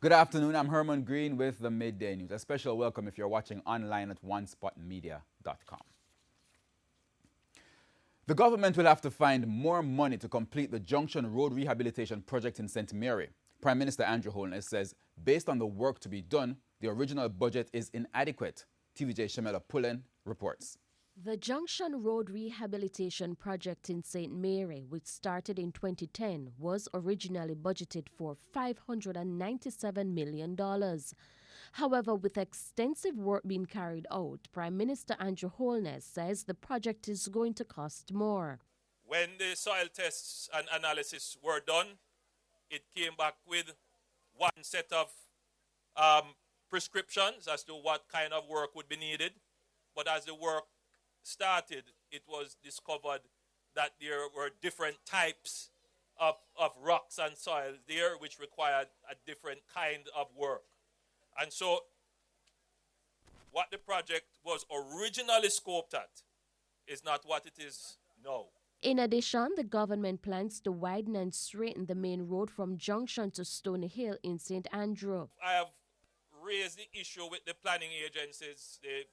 Good afternoon, I'm Herman Green with the Midday News. A special welcome if you're watching online at onespotmedia.com. The government will have to find more money to complete the Junction Road Rehabilitation Project in St. Mary. Prime Minister Andrew Holness says based on the work to be done, the original budget is inadequate. TVJ Midday reports. The Junction Road Rehabilitation Project in St. Mary, which started in 2010, was originally budgeted for $597 million. However, with extensive work being carried out, Prime Minister Andrew Holness says the project is going to cost more. When the soil tests and analysis were done, it came back with one set of prescriptions as to what kind of work would be needed. But as the work started, it was discovered that there were different types of rocks and soils there which required a different kind of work. And so what the project was originally scoped at is not what it is now. In addition, the government plans to widen and straighten the main road from Junction to Stony Hill in St. Andrew. I have raised the issue with the planning agencies, the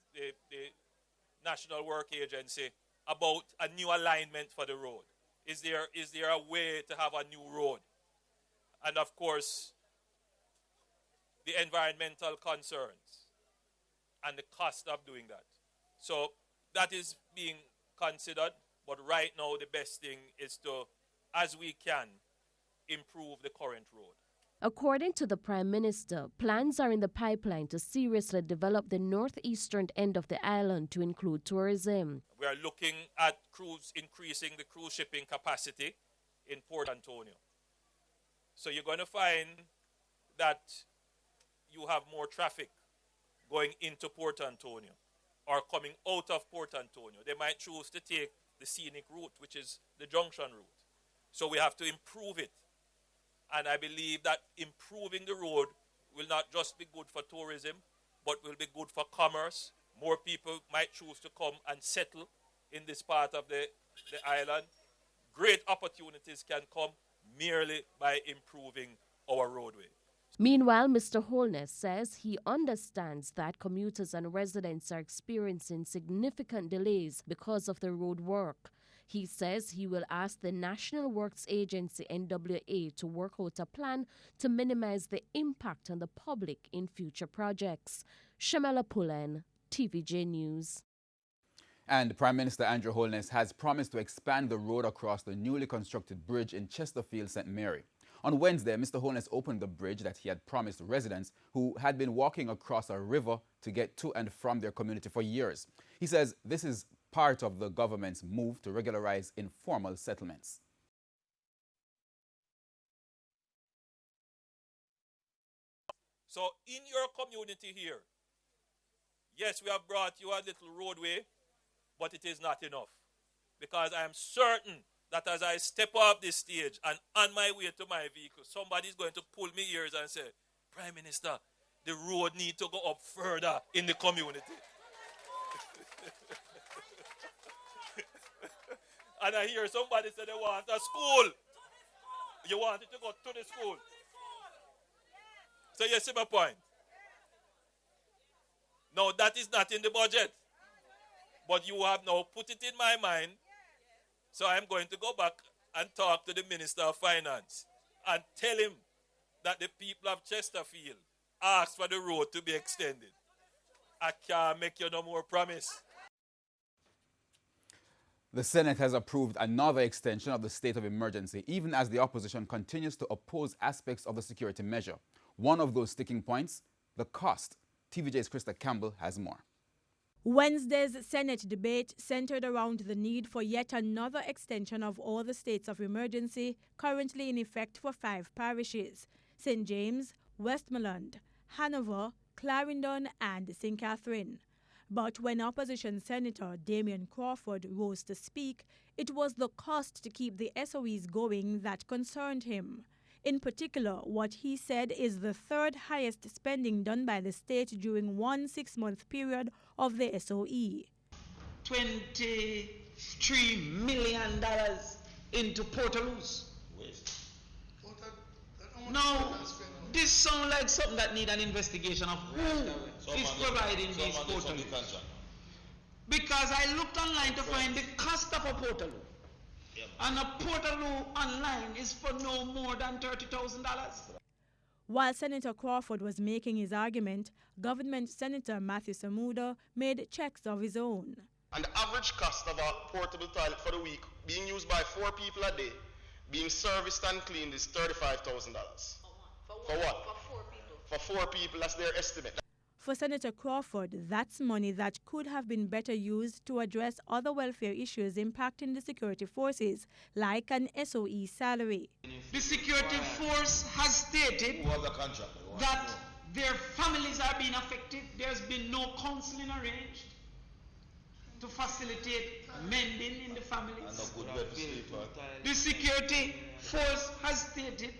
National Work Agency, about a new alignment for the road. Is there a way to have a new road? And of course, the environmental concerns and the cost of doing that. So that is being considered, but right now the best thing is to, as we can, improve the current road. According to the Prime Minister, plans are in the pipeline to seriously develop the northeastern end of the island to include tourism. We are looking at increasing the cruise shipping capacity in Port Antonio. So you're going to find that you have more traffic going into Port Antonio or coming out of Port Antonio. They might choose to take the scenic route, which is the junction route. So we have to improve it. And I believe that improving the road will not just be good for tourism, but will be good for commerce. More people might choose to come and settle in this part of the island. Great opportunities can come merely by improving our roadway. Meanwhile, Mr. Holness says he understands that commuters and residents are experiencing significant delays because of the road work. He says he will ask the National Works Agency NWA to work out a plan to minimize the impact on the public in future projects. Shamela Pullen, TVJ News. And Prime Minister Andrew Holness has promised to expand the road across the newly constructed bridge in Chesterfield, St. Mary. On Wednesday, Mr. Holness opened the bridge that he had promised residents who had been walking across a river to get to and from their community for years. He says this is part of the government's move to regularize informal settlements. So in your community here, yes, we have brought you a little roadway, but it is not enough. Because I am certain that as I step off this stage and on my way to my vehicle, somebody is going to pull me ears and say, Prime Minister, the road needs to go up further in the community. And I hear somebody say they want a school. You want it to go to the school. So you see my point. No, that is not in the budget. But you have now put it in my mind. So I'm going to go back and talk to the Minister of Finance and tell him that the people of Chesterfield asked for the road to be extended. I can't make you no more promise. The Senate has approved another extension of the state of emergency, even as the opposition continues to oppose aspects of the security measure. One of those sticking points, the cost. TVJ's Krista Campbell has more. Wednesday's Senate debate centered around the need for yet another extension of all the states of emergency currently in effect for 5 parishes: St. James, Westmoreland, Hanover, Clarendon and St. Catherine. But when opposition Senator Damian Crawford rose to speak, it was the cost to keep the SOEs going that concerned him. In particular, what he said is the 3rd highest spending done by the state during one 6-month period of the SOE. $23 million into Portaloos. No, This sounds like something that need an investigation of who is providing these portals. Because I looked online to find the cost of a portal. And a portal online is for no more than $30,000. While Senator Crawford was making his argument, Government Senator Matthew Samuda made checks of his own. And the average cost of a portable toilet for the week being used by 4 people a day, being serviced and cleaned, is $35,000. For what? For 4 people. For 4 people, that's their estimate. For Senator Crawford, that's money that could have been better used to address other welfare issues impacting the security forces, like an SOE salary. The security force has stated that their families are being affected. There's been no counseling arranged to facilitate mending in the families. The security force has stated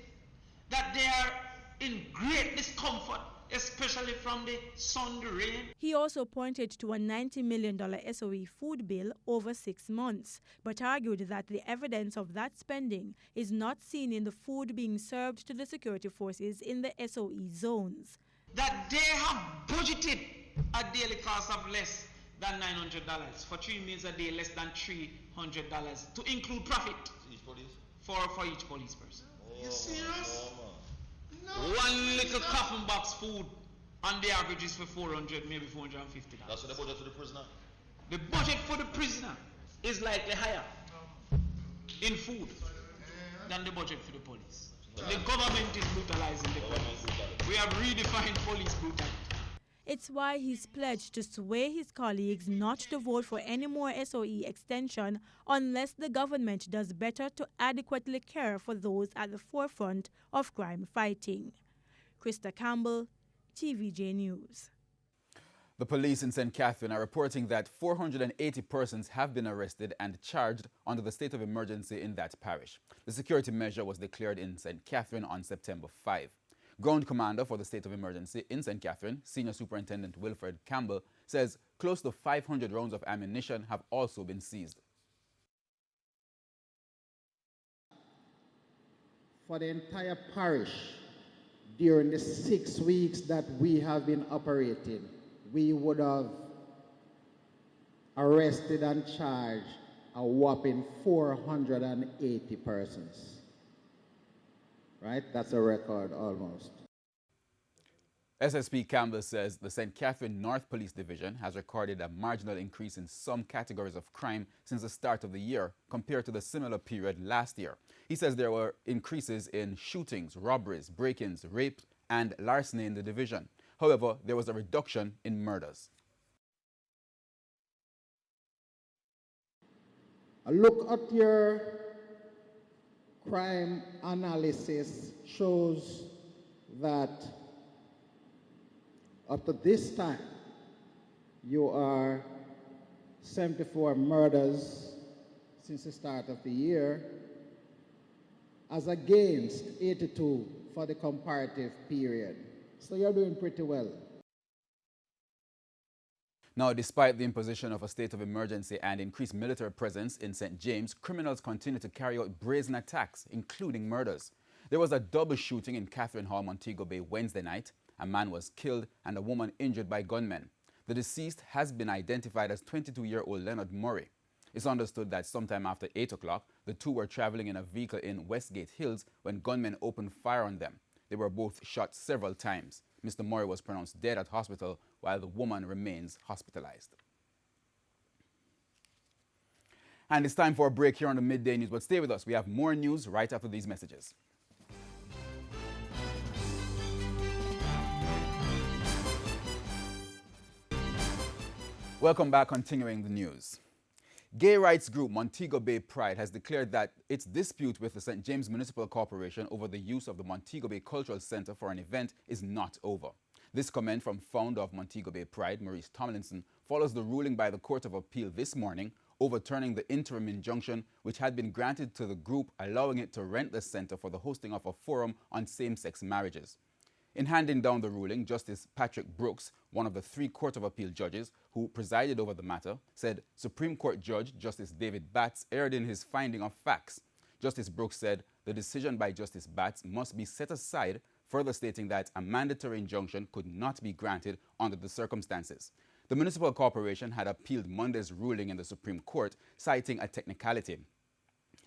that they are in great discomfort, especially from the sun, the rain. He also pointed to a $90 million SOE food bill over 6 months, but argued that the evidence of that spending is not seen in the food being served to the security forces in the SOE zones. That they have budgeted a daily cost of less than $900 for 3 meals a day, less than $300 to include profit for each police person. You serious? No. One little coffin box food on the average is for $400, maybe $450. That's the budget for the prisoner? The budget for the prisoner is likely higher in food than the budget for the police. The government is brutalizing the police. We have redefined police brutality. It's why he's pledged to sway his colleagues not to vote for any more SOE extension unless the government does better to adequately care for those at the forefront of crime fighting. Krista Campbell, TVJ News. The police in St. Catherine are reporting that 480 persons have been arrested and charged under the state of emergency in that parish. The security measure was declared in St. Catherine on September 5. Ground commander for the state of emergency in St. Catherine, Senior Superintendent Wilfred Campbell, says close to 500 rounds of ammunition have also been seized. For the entire parish, during the 6 weeks that we have been operating, we would have arrested and charged a whopping 480 persons. Right? That's a record almost. SSP Campbell says the St. Catherine North Police Division has recorded a marginal increase in some categories of crime since the start of the year compared to the similar period last year. He says there were increases in shootings, robberies, break-ins, rape, and larceny in the division. However, there was a reduction in murders. A look at your crime analysis shows that up to this time, you are 74 murders since the start of the year, as against 82 for the comparative period. So you're doing pretty well. Now, despite the imposition of a state of emergency and increased military presence in St. James, criminals continue to carry out brazen attacks, including murders. There was a double shooting in Catherine Hall, Montego Bay Wednesday night. A man was killed and a woman injured by gunmen. The deceased has been identified as 22-year-old Leonard Murray. It's understood that sometime after 8 o'clock, the two were traveling in a vehicle in Westgate Hills when gunmen opened fire on them. They were both shot several times. Mr. Murray was pronounced dead at hospital while the woman remains hospitalized. And it's time for a break here on the Midday News, but stay with us. We have more news right after these messages. Welcome back, continuing the news. Gay rights group Montego Bay Pride has declared that its dispute with the St. James Municipal Corporation over the use of the Montego Bay Cultural Center for an event is not over. This comment from founder of Montego Bay Pride, Maurice Tomlinson, follows the ruling by the Court of Appeal this morning, overturning the interim injunction which had been granted to the group, allowing it to rent the center for the hosting of a forum on same-sex marriages. In handing down the ruling, Justice Patrick Brooks, one of the 3 Court of Appeal judges who presided over the matter, said Supreme Court Judge Justice David Batts erred in his finding of facts. Justice Brooks said the decision by Justice Batts must be set aside further stating that a mandatory injunction could not be granted under the circumstances. The municipal corporation had appealed Monday's ruling in the Supreme Court, citing a technicality.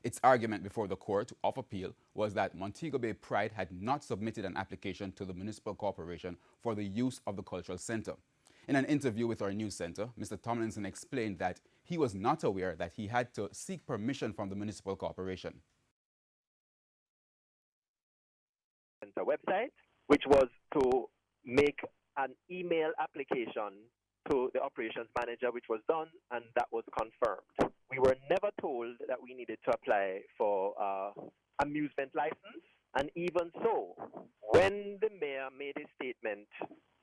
Its argument before the Court of Appeal was that Montego Bay Pride had not submitted an application to the municipal corporation for the use of the cultural center. In an interview with our news center, Mr. Tomlinson explained that he was not aware that he had to seek permission from the municipal corporation. The website, which was to make an email application to the operations manager, which was done, and that was confirmed. We were never told that we needed to apply for amusement license, and even so, when the mayor made a statement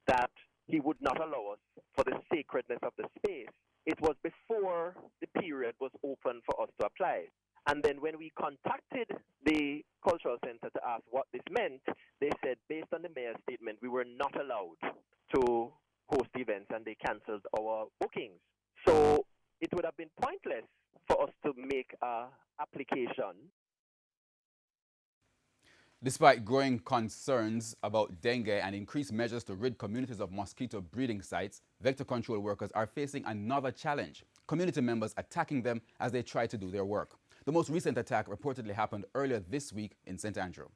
that he would not allow us for the sacredness of the space, it was before the period was open for us to apply. And then when we contacted the cultural center to ask what this meant, they said based on the mayor's statement, we were not allowed to host events, and they cancelled our bookings. So it would have been pointless for us to make an application. Despite growing concerns about dengue and increased measures to rid communities of mosquito breeding sites, vector control workers are facing another challenge: community members attacking them as they try to do their work. The most recent attack reportedly happened earlier this week in St. Andrew.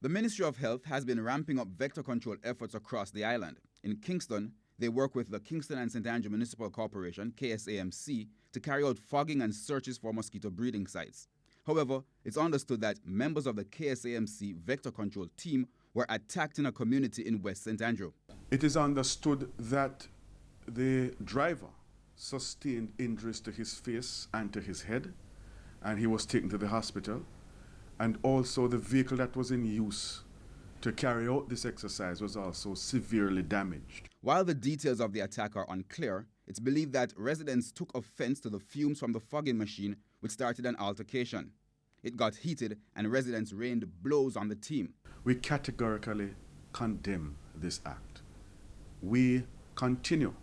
The Ministry of Health has been ramping up vector control efforts across the island. In Kingston, they work with the Kingston and St. Andrew Municipal Corporation, KSAMC, to carry out fogging and searches for mosquito breeding sites. However, it's understood that members of the KSAMC vector control team were attacked in a community in West St. Andrew. It is understood that the driver sustained injuries to his face and to his head, and he was taken to the hospital. And also the vehicle that was in use to carry out this exercise was also severely damaged. While the details of the attack are unclear, it's believed that residents took offense to the fumes from the fogging machine, which started an altercation. It got heated and residents rained blows on the team. We categorically condemn this act. We continue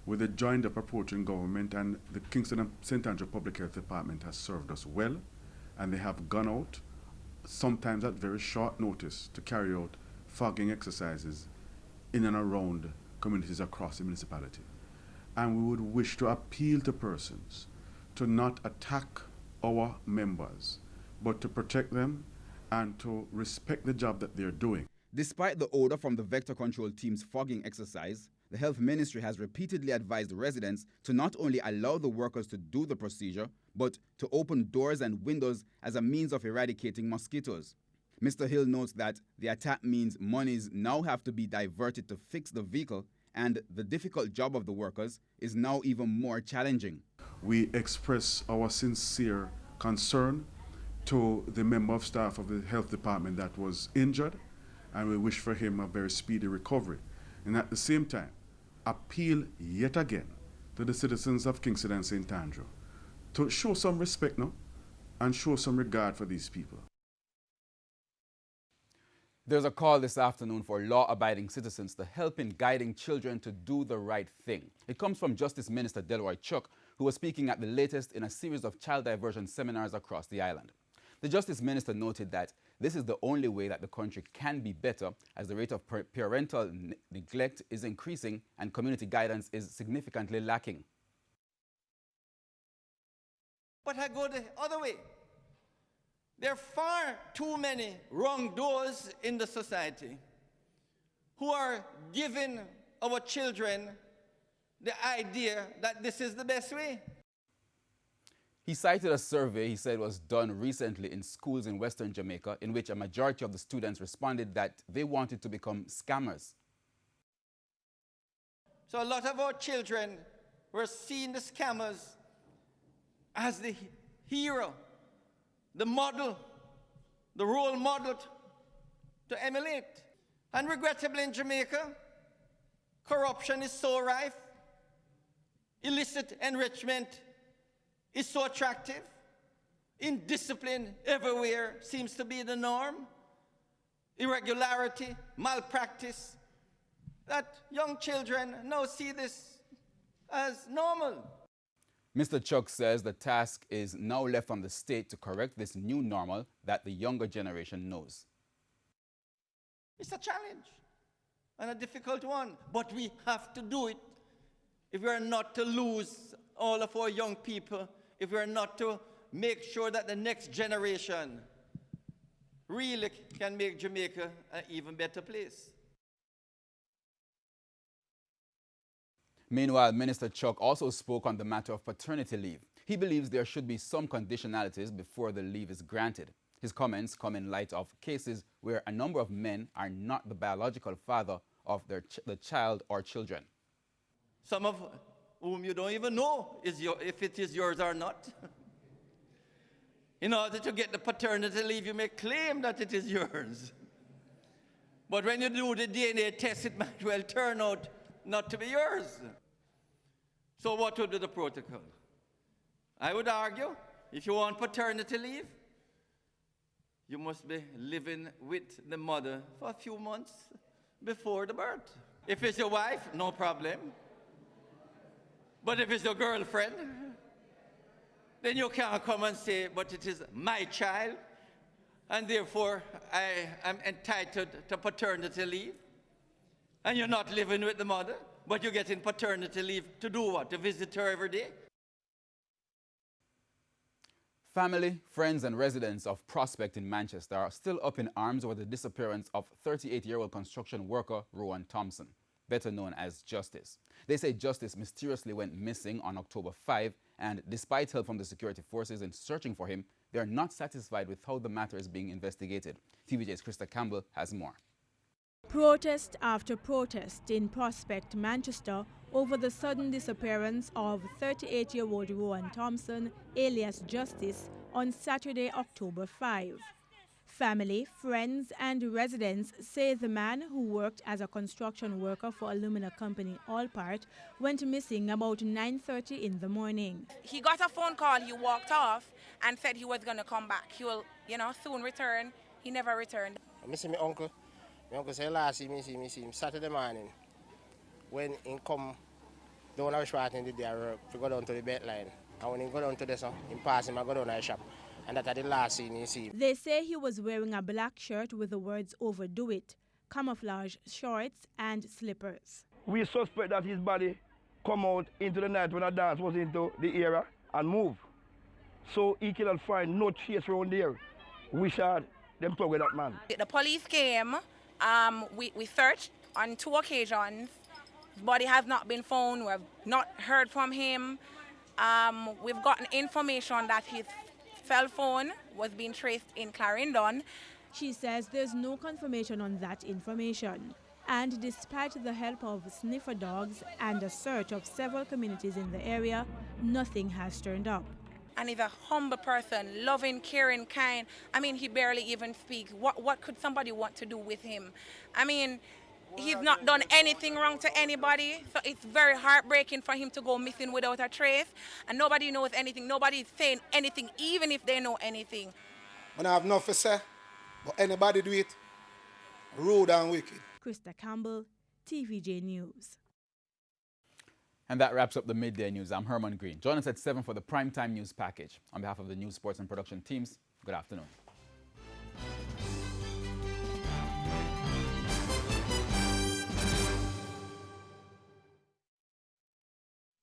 with a joined-up approach in government, and the Kingston and St. Andrew Public Health Department has served us well, and they have gone out, sometimes at very short notice, to carry out fogging exercises in and around communities across the municipality. And we would wish to appeal to persons to not attack our members, but to protect them and to respect the job that they're doing. Despite the order from the vector control team's fogging exercise, the Health Ministry has repeatedly advised residents to not only allow the workers to do the procedure, but to open doors and windows as a means of eradicating mosquitoes. Mr. Hill notes that the attack means monies now have to be diverted to fix the vehicle, and the difficult job of the workers is now even more challenging. We express our sincere concern to the member of staff of the health department that was injured, and we wish for him a very speedy recovery. And at the same time, appeal yet again to the citizens of Kingston and St. Andrew to show some respect now and show some regard for these people. There's a call this afternoon for law-abiding citizens to help in guiding children to do the right thing. It comes from Justice Minister Delroy Chuck, who was speaking at the latest in a series of child diversion seminars across the island. The Justice Minister noted that this is the only way that the country can be better, as the rate of parental neglect is increasing and community guidance is significantly lacking. But I go the other way. There are far too many wrongdoers in the society who are giving our children the idea that this is the best way. He cited a survey he said was done recently in schools in Western Jamaica, in which a majority of the students responded that they wanted to become scammers. So a lot of our children were seeing the scammers as the hero, the model, the role model to emulate. And regrettably in Jamaica, corruption is so rife, illicit enrichment is so attractive, indiscipline everywhere seems to be the norm, irregularity, malpractice, that young children now see this as normal. Mr. Chuck says the task is now left on the state to correct this new normal that the younger generation knows. It's a challenge and a difficult one, but we have to do it if we are not to lose all of our young people, if we are not to make sure that the next generation really can make Jamaica an even better place. Meanwhile, Minister Chuck also spoke on the matter of paternity leave. He believes there should be some conditionalities before the leave is granted. His comments come in light of cases where a number of men are not the biological father of the child or children. Some of whom you don't even know if it is yours or not. In order to get the paternity leave, you may claim that it is yours. But when you do the DNA test, it might well turn out not to be yours. So what would be the protocol? I would argue, if you want paternity leave, you must be living with the mother for a few months before the birth. If it's your wife, no problem. But if it's your girlfriend, then you can't come and say, but it is my child, and therefore I am entitled to paternity leave. And you're not living with the mother, but you're getting paternity leave to do what? To visit her every day? Family, friends and residents of Prospect in Manchester are still up in arms over the disappearance of 38-year-old construction worker Warren Thompson, better known as Justice. They say Justice mysteriously went missing on October 5, and despite help from the security forces in searching for him, they are not satisfied with how the matter is being investigated. TVJ's Krista Campbell has more. Protest after protest in Prospect, Manchester, over the sudden disappearance of 38-year-old Warren Thompson, alias Justice, on Saturday, October 5. Family, friends and residents say the man, who worked as a construction worker for alumina company Allpart, went missing about 9:30 in the morning. He got a phone call, he walked off and said he was going to come back. He will, soon return. He never returned. I miss my uncle. My uncle said last see him Saturday morning. When he come down our short in the day, to go down to the bed line. And when he go down to this, he pass him, I go down to the shop. And that's the last scene you see. They say he was wearing a black shirt with the words "overdo it," camouflage shorts and slippers. We suspect that his body come out into the night when a dance was into the area and move. So he cannot find no trace around there. We shot them plug with that man. The police came, we searched on 2 occasions. His body has not been found, we have not heard from him. We've gotten information that his cell phone was being traced in Clarendon. She says there's no confirmation on that information. And despite the help of sniffer dogs and a search of several communities in the area, nothing has turned up. And he's a humble person, loving, caring, kind. He barely even speaks. What could somebody want to do with him? He's not done anything wrong to anybody, so it's very heartbreaking for him to go missing without a trace, and nobody knows anything, nobody's saying anything, even if they know anything. I have nothing to say, but anybody do it, rude and wicked. Krista Campbell, TVJ News. And that wraps up the Midday News. I'm Herman Green. Join us at 7 for the Primetime News Package. On behalf of the news, sports and production teams, good afternoon.